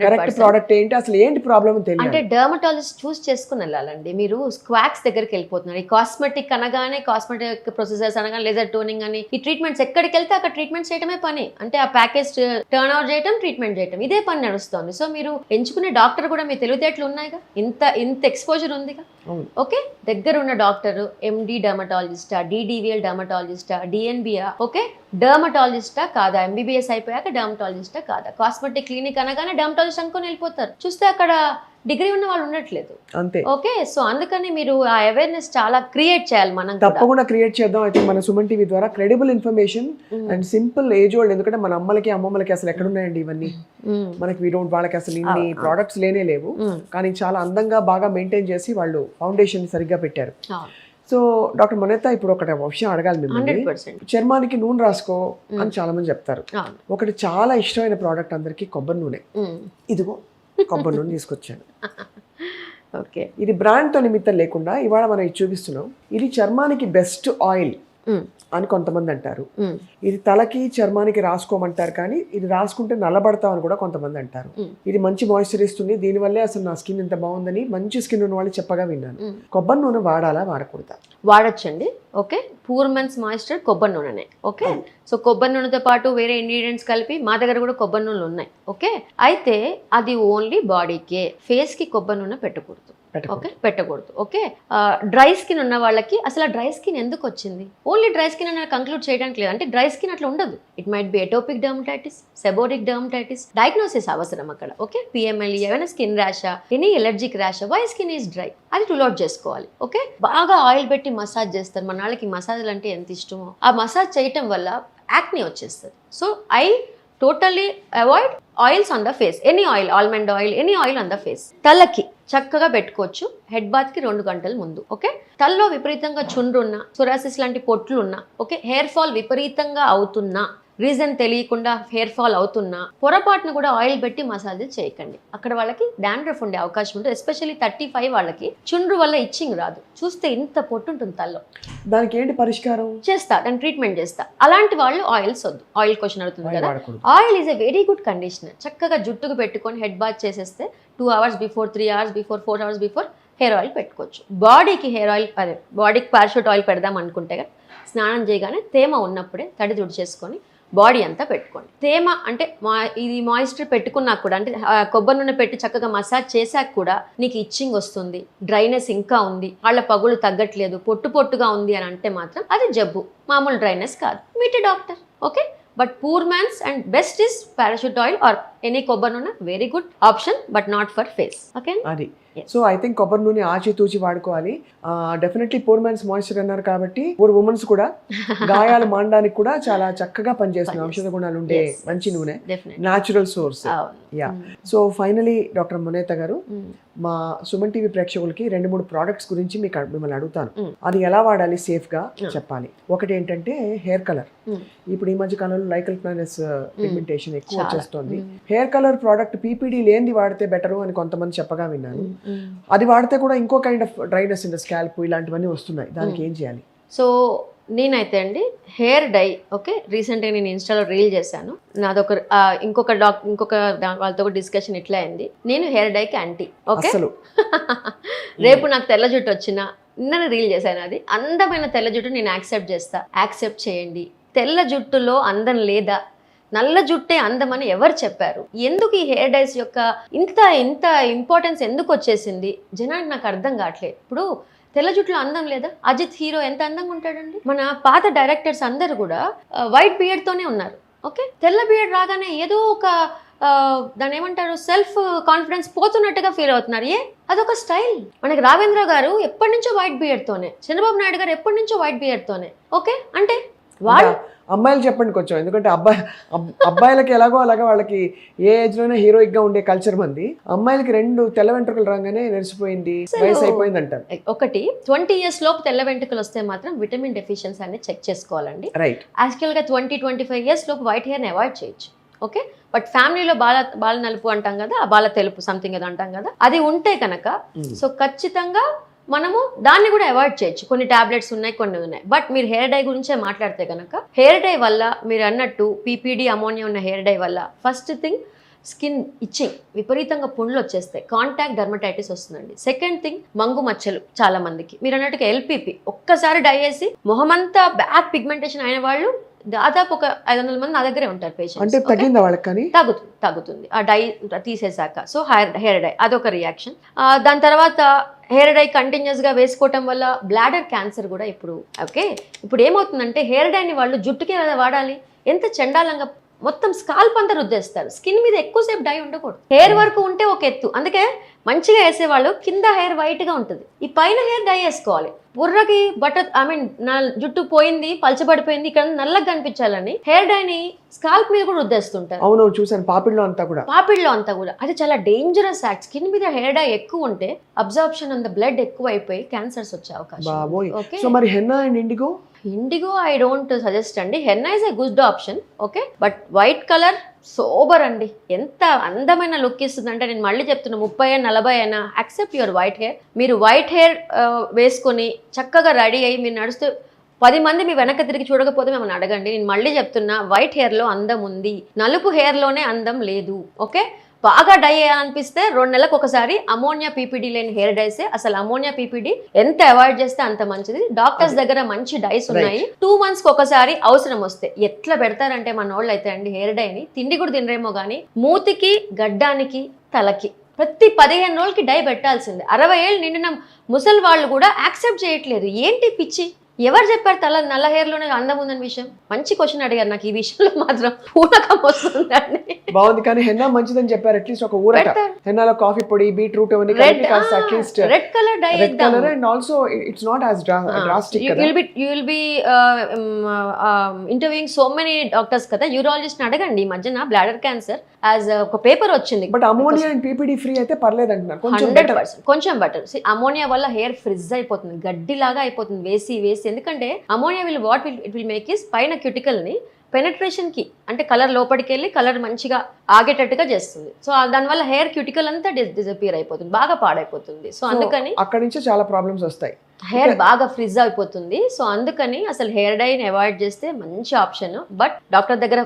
కరెక్ట్ ప్రోడక్ట్ ఏంటి, అసలు ఏంటి ప్రాబ్లం తెలియదు. అంటే డర్మటాలజిస్ట్ చూస్ చేసుకుని వెళ్ళాలండి. మీరు స్క్వాక్స్ దగ్గరికి వెళ్ళిపోతున్నారు. ఈ కాస్మెటిక్ అనగానే, కాస్మెటిక్ ప్రొసెసర్స్ అనగానే, లేజర్ టోనింగ్ అని, ఈ ట్రీట్మెంట్స్ ఎక్కడికి వెళ్తే అక్కడ ట్రీట్మెంట్ చేయడమే పని. అంటే ఆ ప్యాకేజ్ టర్న్ అవుట్ చేయడం, ట్రీట్మెంట్ చేయడం, ఇదే పని నడుస్తుంది. సో మీరు ఎంచుకునే డాక్టర్ కూడా మీ తెలివితేటలు ఉన్నాయిగా, ఇంత ఎక్స్పోజర్ ఉందిగా. ఓకే, దగ్గర ఉన్న డాక్టర్ ఎండి డర్మటాలజిస్టా, డిడివిఎల్ డర్మటాలజిస్టా, డిఎన్బియా, ఓకే, డర్మటాలజిస్టా కాదా, ఎంబీబీఎస్ అయిపోయాక డర్మటాలజిస్టా కాదా, కాస్మెటిక్ క్లినిక్ అనగానే డర్మటాలజిస్ట్ అనుకొని వెళ్ళిపోతారు. చూస్తే అక్కడ డిగ్రీ ఉన్న వాళ్ళు ఉండట్లేదు. అంతే. ఓకే, సో అందుకని మీరు ఆ అవేర్నెస్ చాలా క్రియేట్ చేయాలి. మనం తప్పకుండా క్రియేట్ చేద్దాం. అయితే మన సుమన్ టీవీ ద్వారా credible information and simple age old, ఎందుకంటే మన అమ్మలకి అమ్మమ్మలకి అసలు ఎక్కడ ఉన్నాయండి ఇవన్నీ, మనకి వాళ్ళకి అసలు ఇన్ని ప్రోడక్ట్స్ లేనే లేవు, కానీ చాలా అందంగా బాగా మెయింటైన్ చేసి వాళ్ళు ఫౌండేషన్ సరిగ్గా పెట్టారు. సో డాక్టర్ మొనేత, ఇప్పుడు ఒకటి విషయం అడగాలి మిమ్మల్ని. చర్మానికి నూనె రాసుకో అని చాలా మంది చెప్తారు. ఒకటి చాలా ఇష్టమైన ప్రోడక్ట్ అందరికి, కొబ్బరి నూనె. ఇదిగో కొబ్బరి నూనె తీసుకొచ్చాను. ఓకే, ఇది బ్రాండ్తో నిమిత్తం లేకుండా ఇవాళ మనం ఇది చూపిస్తున్నాం. ఇది చర్మానికి బెస్ట్ ఆయిల్ అని కొంతమంది అంటారు. ఇది తలకి చర్మానికి రాసుకోమంటారు, కానీ ఇది రాసుకుంటే నల్లబడతాం అని కూడా కొంతమంది అంటారు. ఇది మంచి మాయిశ్చర్ ఇస్తుంది, దీనివల్లే అసలు నా స్కిన్ ఎంత బాగుందని మంచి స్కిన్ ఉన్న వాళ్ళు చెప్పగా విన్నాను. కొబ్బరి నూనె వాడాలా, వాడకూడదా? వాడచ్చండి. ఓకే, పూర్ మెన్స్ మాయిశ్చర్ కొబ్బరి నూనెనే. ఓకే, సో కొబ్బరి నూనెతో పాటు వేరే ఇంగ్రీడియంట్స్ కలిపి మా దగ్గర కూడా కొబ్బరి నూనెలు ఉన్నాయి. ఓకే, అయితే అది ఓన్లీ బాడీకే, ఫేస్కి కొబ్బరి నూనె పెట్టకూడదు. ఓకే, పెట్టకూడదు. ఓకే, డ్రై స్కిన్ ఉన్న వాళ్ళకి అసలు డ్రై స్కిన్ ఎందుకు వచ్చింది, ఓన్లీ డ్రై స్కిన్ అని కంక్లూడ్ చేయడానికి లేదు. అంటే డ్రై స్కిన్ అట్లా ఉండదు. It might be atopic dermatitis, seborrheic dermatitis, diagnosis అవసరం అక్కడ. ఓకే, పిఎంఎల్, ఏమైనా స్కిన్ ర్యాషా, ఎనీ ఎలర్జిక్ ర్యాషా, వై స్కిన్ ఈజ్ డ్రై, అది రూల్ అవుట్ చేసుకోవాలి. ఓకే, బాగా ఆయిల్ పెట్టి మసాజ్ చేస్తారు. మన వాళ్ళకి మసాజ్లు అంటే ఎంత ఇష్టమో, ఆ మసాజ్ చేయటం వల్ల యాక్ని వచ్చేస్తుంది. So I totally avoid oils on the face, any oil, almond oil, any oil on the face. తలకి చక్కగా పెట్టుకోవచ్చు. హెడ్ బాత్ కి 2 గంటల ముందు. ఓకే, తల్లో విపరీతంగా చుండ్రున్నా, సొరాసిస్ లాంటి పొట్లున్నా, ఓకే, హెయిర్ ఫాల్ విపరీతంగా అవుతున్నా, రీజన్ తెలియకుండా హెయిర్ ఫాల్ అవుతున్నా పొరపాటును కూడా ఆయిల్ పెట్టి మసాజ్ చేయకండి. అక్కడ వాళ్ళకి డాండ్రఫ్ ఉండే అవకాశం ఉంటుంది. ఎస్పెషల్లీ 35 వాళ్ళకి చుండ్రు వల్ల ఇచ్చింగ్ రాదు. చూస్తే ఇంత పొట్టు ఉంటుంది తల్లో. దానికి ఏంటి పరిష్కారం? చేస్తా, దాని ట్రీట్మెంట్ చేస్తా. అలాంటి వాళ్ళు ఆయిల్స్ వద్దు. ఆయిల్ క్వశ్చన్ అవుతుంది కదా. వాడకూడదు. Oil is a very good conditioner. చక్కగా జుట్టుకు పెట్టుకొని హెడ్ బాత్ చేసేస్తే 2 hours before, 3 hours before, 4 hours before hair oil పెట్టుకోవచ్చు. బాడీకి హెయిర్ ఆయిల్, అదే బాడీకి పారాషూట్ ఆయిల్ పెడదాం అనుకుంటే కదా, స్నానం చేయగానే తేమ ఉన్నప్పుడే తడి తుడి చేసుకొని బాడీ అంతా పెట్టుకోండి. తేమ అంటే ఇది మాయిశ్చర్ పెట్టుకున్నా కూడా, అంటే కొబ్బరి నూనె పెట్టి చక్కగా మసాజ్ చేశాక కూడా నీకు ఇచ్చింగ్ వస్తుంది, డ్రైనెస్ ఇంకా ఉంది, వాళ్ళ పగులు తగ్గట్లేదు, పొట్టుగా ఉంది అని అంటే మాత్రం అది జబ్బు, మామూలు డ్రైనెస్ కాదు. Meet doctor. Okay, but poor man's and best is Parachute oil or any కొబ్బరి నూనె. Very good option, but not for face. Okay, అది సో ఐ థింక్ కొబ్బరి నూనె ఆచితూచి వాడుకోవాలి. డెఫినెట్లీ పూర్ మ్యాన్స్ మాయిశ్చర్ అన్నారు కాబట్టి పూర్ ఉమెన్స్ కూడా గాయాలు మాండడానికి కూడా చాలా చక్కగా పనిచేస్తుంది. ఔషధ గుణాలు ఉండే మంచి నూనె, natural source. Yeah, so finally doctor Munetha గారు, మా సుమన్ టీవీ ప్రేక్షకులకి 2-3 ప్రోడక్ట్స్ గురించి మిమ్మల్ని అడుగుతాను. అది ఎలా వాడాలి సేఫ్ గా చెప్పాలి. ఒకటి ఏంటంటే హెయిర్ కలర్. ఇప్పుడు ఈ మధ్య కాలంలో లైకల్ ప్లానెస్ పిగ్మెంటేషన్ ఎక్కువ వచ్చేస్తుంది. హెయిర్ కలర్ ప్రోడక్ట్ పీపీడీ లేనిది వాడితే బెటరు అని కొంతమంది చెప్పగా విన్నాను. అది వాడితే కూడా ఇంకో kind of dryness in the scalp ఇలాంటివన్నీ వస్తున్నాయి. దానికి ఏం చేయాలి? సో నేనైతే అండి హెయిర్ డై, ఓకే, రీసెంట్గా నేను ఇన్స్టాలో రీల్ చేశాను. నాదొక ఇంకొక వాళ్ళతో డిస్కషన్ ఇట్లా అయింది. నేను హెయిర్ డైకి యాంటీ. ఓకే, రేపు నాకు తెల్ల జుట్టు వచ్చినా, నిన్న రీల్ చేశాను, అది అందమైన తెల్ల జుట్టు నేను యాక్సెప్ట్ చేస్తా. యాక్సెప్ట్ చేయండి. తెల్ల జుట్టులో అందం లేదా, నల్ల జుట్టే అందమని ఎవరు చెప్పారు? ఎందుకు ఈ హెయిర్ డైస్ యొక్క ఇంత ఇంపార్టెన్స్ ఎందుకు వచ్చేసింది జనానికి నాకు అర్థం కావట్లేదు. ఇప్పుడు తెల్ల జుట్టులో అందం లేదా? అజిత్ హీరో ఎంత అందంగా ఉంటాడండి. మన పాత డైరెక్టర్స్ అందరు కూడా వైట్ బియర్డ్ తోనే ఉన్నారు. ఓకే, తెల్ల బియర్డ్ రాగానే ఏదో ఒక దాని ఏమంటారు, సెల్ఫ్ కాన్ఫిడెన్స్ పోతున్నట్టుగా ఫీల్ అవుతున్నారు. అదొక స్టైల్. మనకి రావేంద్ర గారు ఎప్పటి నుంచో వైట్ బియర్డ్ తోనే, చంద్రబాబు నాయుడు గారు ఎప్పటి నుంచో వైట్ బియర్డ్ తోనే. ఓకే, అంటే వాళ్ళు అమ్మాయిలు చెప్పండి కొంచెం, ఎందుకంటే అబ్బాయిలకి ఎలాగో అలాగా వాళ్ళకి ఏ ఏజ్ లోనే హీరోయిక్ గా ఉండే కల్చర్ మంది. అమ్మాయిలకి 2 తెల్ల వెంట్రుకలు రాగానే నెరిసిపోయింది, వయసు అయిపోయింది అంటారు. ఒకటి 20 years లోపు తెల్ల వెంట్రుకలు వస్తే మాత్రం విటమిన్ డెఫిషియన్సీ అనేది చెక్ చేసుకోవాలండి. రైట్. యాక్చువల్ గా 20-25 years లోపు వైట్ హెయిర్ ని అవాయిడ్ చేయొచ్చు. ఓకే, బట్ ఫ్యామిలీలో బాల నలుపు అంటాం కదా, బాల తెలుపు సంథింగ్ ఏదో అంటాం కదా, అది ఉంటే కనుక సో ఖచ్చితంగా మనము దాన్ని కూడా అవాయిడ్ చేయొచ్చు. కొన్ని టాబ్లెట్స్ ఉన్నాయి, కొన్ని ఉన్నాయి. బట్ మీరు హెయిర్ డై గురించే మాట్లాడితే కనుక, హెయిర్ డై వల్ల మీరు అన్నట్టు పీపీడీ అమోనియా ఉన్న హెయిర్ డై వల్ల ఫస్ట్ థింగ్ స్కిన్ ఇచ్చింగ్, విపరీతంగా పుండ్లు వచ్చేస్తాయి, కాంటాక్ట్ డర్మటైటిస్ వస్తుందండి. సెకండ్ థింగ్ మంగు మచ్చలు. చాలా మందికి మీరు అన్నట్టుగా ఎల్పీపీ ఒక్కసారి డై వేసి మొహమంతా బ్యాక్ పిగ్మెంటేషన్ అయిన వాళ్ళు దాదాపు ఒక 500 మంది నా దగ్గరే ఉంటారు పేషెంట్స్. అంటే తగ్గిందా వాళ్ళకి? కానీ తగ్గుతుంది ఆ డై తీసేసాక. సో హెయిర్ డై అదొక రియాక్షన్. దాని తర్వాత హెయిర్ డై కంటిన్యూస్ గా వేసుకోవటం వల్ల బ్లాడర్ క్యాన్సర్ కూడా ఇప్పుడు ఏమవుతుందంటే హెయిర్ డైని వాళ్ళు జుట్టుకి వాడాలి, ఎంత చండాలంగా మొత్తం స్కాల్ప్ అంతా రుద్దేస్తారు. స్కిన్ మీద ఎక్కువసేపు డై ఉండకూడదు. హెయిర్ వరకు ఉంటే ఒక ఎత్తు, అందుకే మంచిగా వేసేవాళ్ళు కింద హెయిర్ వైట్ గా ఉంటుంది, ఈ పైన హెయిర్ డై వేసుకోవాలి. బుర్రకి నా జుట్టు పోయింది, పలచబడిపోయింది, ఇక్కడ నల్లగా కనిపించాలని హెయిర్ డైని స్కాల్ప్ మీద కూడా రుద్దేస్తుంటారు. అవును, చూసాను పాపిడ్లో అంతా కూడా. అది చాలా డేంజరస్ యాక్ట్. స్కిన్ మీద హెయిర్ డై ఎక్కువ ఉంటే అబ్జార్ప్షన్ అండ్ బ్లడ్ ఎక్కువ అయిపోయి క్యాన్సర్స్ వచ్చే అవకాశం. సో మరి henna and indigo I don't suggest అండి. Henna is a good option. Okay, but white colour sober అండి, ఎంత అందమైన లుక్ ఇస్తుంది అంటే, నేను మళ్ళీ చెప్తున్నా, 30-40 అయినా యాక్సెప్ట్ యువర్ వైట్ హెయిర్. మీరు వైట్ హెయిర్ వేసుకొని చక్కగా రెడీ అయ్యి మీరు నడుస్తూ 10 మంది మీ వెనక తిరిగి చూడకపోతే మిమ్మల్ని అడగండి. నేను మళ్ళీ చెప్తున్నా, వైట్ హెయిర్లో అందం ఉంది, నలుపు హెయిర్లోనే అందం లేదు. ఓకే, బాగా డై అయ్యాలనిపిస్తే 2 నెలలకు ఒకసారి అమోనియా పీపీడీ లేని హెయిర్ డైసే. అసలు అమోనియా పీపీడీ ఎంత అవాయిడ్ చేస్తే అంత మంచిది. డాక్టర్స్ దగ్గర మంచి డైస్ ఉన్నాయి. 2 months ఒకసారి అవసరం వస్తే ఎట్లా పెడతారంటే మన వాళ్ళు అయితే అండి, హెయిర్ డైని తిండి కూడా తినరేమో కానీ మూతికి, గడ్డానికి, తలకి ప్రతి 15 రోజులకి డై పెట్టాల్సిందే. 60 ఏళ్ళు నిండిన ముసలి వాళ్ళు కూడా యాక్సెప్ట్ చేయట్లేదు. ఏంటి పిచ్చి? ఎవరు చెప్పారు నల్ల హెయిర్ లోనే అందం ఉందని విషయం? మంచి క్వశ్చన్ అడిగారు. నాకు ఈ విషయంలో మాత్రం పూనకం వస్తుందండి. బాగుంది, కానీ హెన్నా మంచిదని చెప్పారు. అట్లీస్ట్ ఒక ఊరట హెన్నాలో కాఫీ పొడి, బీట్రూట్ అవన్నీ at least red colour dye colour, and also it's not as drastic కదా. You will be interviewing so many doctors కదా, యూరాలజిస్ట్ అడగండి. ఈ మధ్యన బ్లాడర్ క్యాన్సర్ యాజ్ ఒక పేపర్ వచ్చింది. But ammonia and PPD free అయితే పర్లేదు అంటున్నారు, కొంచెం 100% కొంచెం బెటర్. అమోనియా వల్ల హెయిర్ ఫ్రిజ్ అయిపోతుంది, గడ్డిలాగా అయిపోతుంది వేసి వేసి. ఎందుకంటే ammonia it will make is పైన క్యూటికల్ ని పెనట్రేషన్ కి, అంటే కలర్ లోపలికి వెళ్ళి కలర్ మంచిగా ఆగేటట్టుగా చేస్తుంది. సో దానివల్ల హెయిర్ క్యూటికల్ అంతా డిసపియర్ అయిపోతుంది, బాగా పాడైపోతుంది. సో అందుకని అక్కడి నుంచి చాలా ప్రాబ్లమ్స్ వస్తాయి, హెయిర్ బాగా ఫ్రిజ్ అయిపోతుంది. సో అందుకని అసలు హెయిర్ డైని అవాయిడ్ చేస్తే మంచి ఆప్షన్. బట్ డాక్టర్ దగ్గర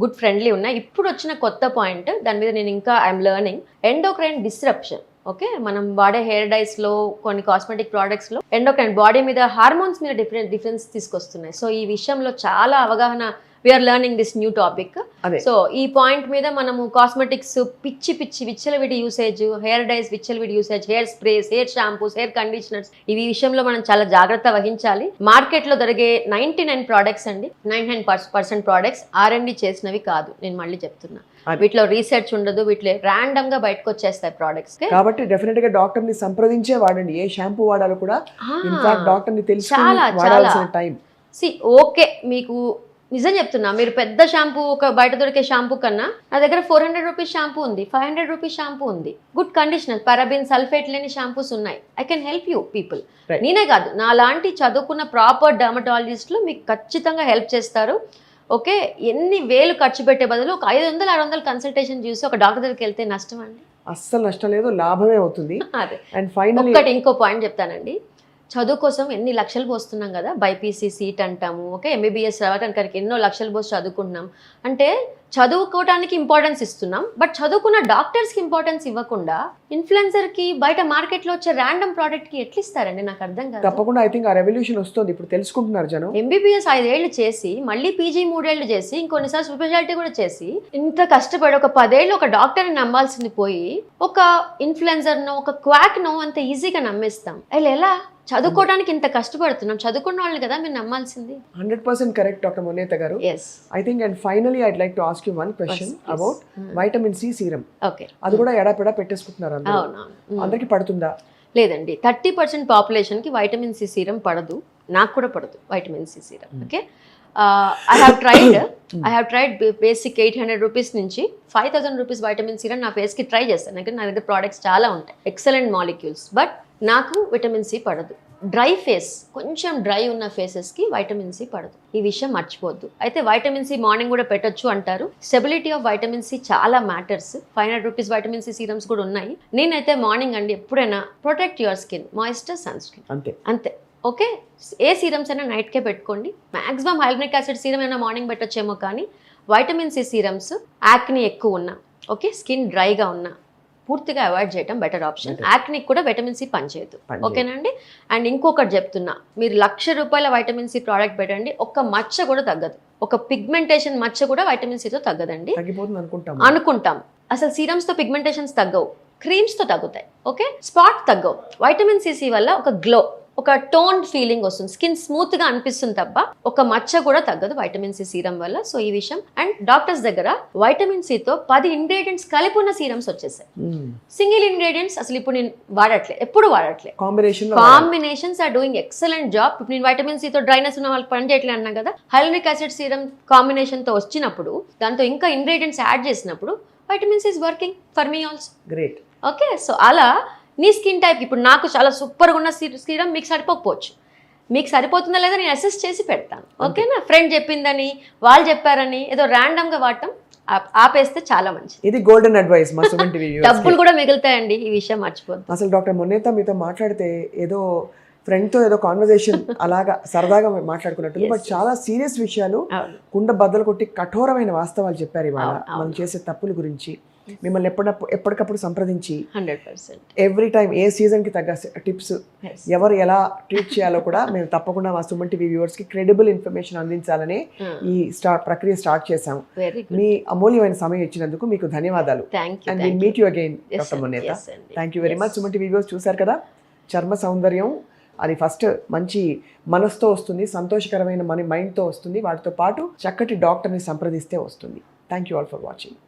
గుడ్ ఫ్రెండ్లీ ఉన్నాయి. ఇప్పుడు వచ్చిన కొత్త పాయింట్, దాని మీద నేను ఇంకా I'm learning, endocrine disruption. Okay, మనం వాడే హెయిర్ డైస్ లో కొన్ని కాస్మెటిక్ ప్రోడక్ట్స్ లో ఎండోక్రైన్ బాడీ మీద హార్మోన్స్ మీద డిఫరెన్స్ తీసుకొస్తున్నాయి. సో ఈ విషయంలో చాలా అవగాహన, we're learning this new topic. So ఈ పాయింట్ మీద మనము కాస్మెటిక్స్ పిచ్చి విచ్చలవిడి యూసేజ్, హెయిర్ డైస్ విచ్చలవిడి usage, hair sprays, hair shampoos, hair conditioners, ఈ విషయంలో మనం చాలా జాగ్రత్త వహించాలి. మార్కెట్ లో దొరికే 99 ప్రోడక్ట్స్ అండి, 99% ప్రోడక్ట్స్ R&D చేసినవి కాదు. నేను మళ్ళీ చెప్తున్నా, వీటిలో రీసెర్చ్ ఉండదు, వీటిలో ర్యాండమ్ గా బయటకు వచ్చేస్తాయి ప్రోడక్ట్స్. కాబట్టి డెఫినెట్ గా డాక్టర్ ని సంప్రదించే వాడండి. ఏ షాంపూ వాడాలో కూడా ఇన్ఫాక్ట్ డాక్టర్ ని తెలిసి వాడాల్సిన టైం. ఓకే, మీకు నిజం చెప్తున్నా, మీరు పెద్ద షాంపూ ఒక బయట దొరికే షాంపూ కన్నా నా దగ్గర 400 రూపీస్ షాంపూ ఉంది, 500 రూపీస్ షాంపూ ఉంది, గుడ్ కండిషనర్, పారాబిన్, సల్ఫేట్ లేని షాంపూస్ ఉన్నాయి. I can help you people. నేనే కాదు, నా లాంటి చదువుకున్న ప్రాపర్ డర్మటాలజిస్టులు మీకు ఖచ్చితంగా హెల్ప్ చేస్తారు. ఓకే, ఎన్ని వేలు ఖర్చు పెట్టే బదులు ఒక 500-600 కన్సల్టేషన్ చూసి ఒక డాక్టర్ దగ్గరికి వెళ్తే నష్టం అండి? అస్సలు నష్టం లేదు, లాభమే అవుతుంది. అదే. అండ్ ఫైనల్ ఇంకో పాయింట్ చెప్తానండి, చదువు కోసం ఎన్ని లక్షలు పోస్తున్నాం కదా, బైపీసీ సీట్ అంటాము, ఓకే, ఎంబీబీఎస్ రావడానికి ఎన్నో లక్షలు పోసి చదువుకుంటున్నాం. అంటే చదువుకోవడానికి ఇంపార్టెన్స్ ఇస్తున్నాం, బట్ చదువుకున్న డాక్టర్స్కి ఇంపార్టెన్స్ ఇవ్వకుండా ఇన్ఫ్లుయెన్సర్కి బయట మార్కెట్లో వచ్చే ర్యాండమ్ ప్రోడక్ట్కి ఎట్లా ఇస్తారండి? నాకు అర్థం కాదు. తప్పకుండా ఐ థింక్ ఆ రెవల్యూషన్ వస్తుంది, ఇప్పుడు తెలుసుకుంటున్నారు జనం. ఎంబీబీఎస్ 5 ఏళ్ళు చేసి, మళ్ళీ పీజీ 3 ఏళ్ళు చేసి, ఇంకొన్నిసార్లు స్పెషాలిటీ కూడా చేసి, ఇంత కష్టపడి ఒక 10 ఏళ్ళు ఒక డాక్టర్ని నమ్మాల్సింది పోయి ఒక ఇన్ఫ్లుయెన్సర్నో ఒక క్వాక్నో అంత ఈజీగా నమ్మేస్తాం. ఎలా? చదువుకోవడానికి ఇంత కష్టపడుతున్నాం, చదువుకున్న వాళ్ళని కదా మీరు నమ్మాల్సింది. 100% కరెక్ట్ డాక్టర్ మొనేత గారు. I think and finally I'd like to ask you one question about vitamin C serum. Okay, అది కూడా ఎడాపెడా పెట్టేసుకుంటున్నారు అందరూ, అందరికి పడుతుందా? లేదండి, 30% పాపులేషన్ కి వైటమిన్ సి సీరం పడదు. నాకు కూడా పడదు vitamin C serum. Okay, I have tried basic 800 rupees నుంచి 5000 రూపీస్ వైటమిన్ సీరం నా ఫేస్ కి ట్రై చేస్తాను. అంటే నా దగ్గర ప్రోడక్ట్స్ చాలా ఉంటాయి, ఎక్సలెంట్ మాలిక్యూల్స్, బట్ నాకు విటమిన్ సి పడదు. డ్రై ఫేస్, కొంచెం డ్రై ఉన్న ఫేసెస్కి వైటమిన్ సి పడదు, ఈ విషయం మర్చిపోద్దు. అయితే వైటమిన్ సి మార్నింగ్ కూడా పెట్టొచ్చు అంటారు. స్టెబిలిటీ ఆఫ్ వైటమిన్ సి చాలా matters. 500 rupees vitamin C serums కూడా ఉన్నాయి. నేనైతే మార్నింగ్ అండి ఎప్పుడైనా protect your skin, moisture, sun screen, అంతే. ఓకే, ఏ సీరమ్స్ అయినా నైట్కే పెట్టుకోండి. మాక్సిమం హైల్యూరిక్ యాసిడ్ సీరం అయినా మార్నింగ్ పెట్టొచ్చేమో, కానీ వైటమిన్ సి సీరమ్స్ యాక్ని ఎక్కువ ఉన్నా, ఓకే, స్కిన్ డ్రైగా ఉన్నా పూర్తిగా అవాయిడ్ చేయడం బెటర్ ఆప్షన్. యాక్నిక్ కూడా విటమిన్ సి పనిచేయదు. ఓకేనా అండి? అండ్ ఇంకొకటి చెప్తున్నా, మీరు ₹1,00,000 వైటమిన్ సి ప్రోడక్ట్ పెట్టండి, ఒక్క మచ్చ కూడా తగ్గదు. ఒక పిగ్మెంటేషన్ మచ్చ కూడా వైటమిన్ సితో తగ్గదండి. అనుకుంటాం, అసలు సీరమ్స్ తో పిగ్మెంటేషన్స్ తగ్గవు, క్రీమ్స్ తో తగ్గుతాయి. ఓకే, స్పాట్ తగ్గవు. వైటమిన్ సి వల్ల ఒక గ్లో, ఒక టోన్ ఫీలింగ్ వస్తుంది, స్కిన్ స్మూత్ గా అనిపిస్తుంది తప్ప ఒక మచ్చ కూడా తగ్గదు వైటమిన్ సి సీరం వల్ల. సో ఈ విషయం. అండ్ డాక్టర్స్ దగ్గర వైటమిన్ సి తో 10 ఇంగ్రీడియంట్స్ కలిపి ఉన్న సీరమ్స్ వచ్చేసాయి. సింగిల్ ఇంగ్రీడియంట్స్ అసలు ఇప్పుడు నేను వాడట్లే, ఎప్పుడు వాడట్లే. Combinations are doing excellent job. ఇప్పుడు నేను వైటమిన్ సి తో డ్రైనెస్ ఉన్న వాళ్ళకి పని చేయట్లే అన్నా కదా, హైల్యూరిక్ యాసిడ్ సీరం కాంబినేషన్ తో వచ్చినప్పుడు, దాంతో ఇంకా ఇంగ్రీడియంట్స్ యాడ్ చేసినప్పుడు vitamin C is working for me also. Great. Okay, so అలా నీ స్కిన్ టైప్, ఇప్పుడు నాకు చాలా సూపర్గా ఉన్న సీరం మీకు సరిపోకపోవచ్చు, మీకు సరిపోతుందా లేదా నేను అసెస్ చేసి పెడతాను. ఓకేనా? ఫ్రెండ్ చెప్పిందని, వాళ్ళు చెప్పారని ఏదో ర్యాండమ్గా వాడటం ఆపేస్తే చాలా మంచిది. ఇది గోల్డెన్ అడ్వైస్ మా సుమన్ టీవీ వ్యూవర్స్. డబ్బులు కూడా మిగులుతాయండి, ఈ విషయం మర్చిపోద్దు. అసలు డాక్టర్ మొనేత మీతో మాట్లాడితే ఏదో ఫ్రెండ్తో ఏదో కాన్వర్జేషన్ అలాగా సరదాగా మాట్లాడుకున్నట్టు, బట్ చాలా సీరియస్ విషయాలు, కుండ బద్దలు కొట్టి కఠోరమైన వాస్తవాలు చెప్పారు ఇవాళ. మనం చేసే తప్పుల గురించి మిమ్మల్ని ఎప్పటికప్పుడు సంప్రదించి 100% ఎవ్రీ టైం ఏ సీజన్కి తగ్గ టిప్స్, ఎవరు ఎలా ట్రీట్ చేయాలో కూడా మేము తప్పకుండా మా సుమన్ టీవీ వ్యూవర్స్కి క్రెడిబుల్ ఇన్ఫర్మేషన్ అందించాలని ఈ ప్రక్రియ స్టార్ట్ చేసాం. మీ అమూల్యమైన సమయం ఇచ్చినందుకు మీకు ధన్యవాదాలు. And will meet you again doctor Monetha. Thank you very much. Suman TV viewers చూసారు కదా, చర్మ సౌందర్యం అది ఫస్ట్ మంచి మనసుతో వస్తుంది, సంతోషకరమైన మన మైండ్తో వస్తుంది, వాటితో పాటు చక్కటి డాక్టర్ని సంప్రదిస్తే వస్తుంది. Thank you all for watching.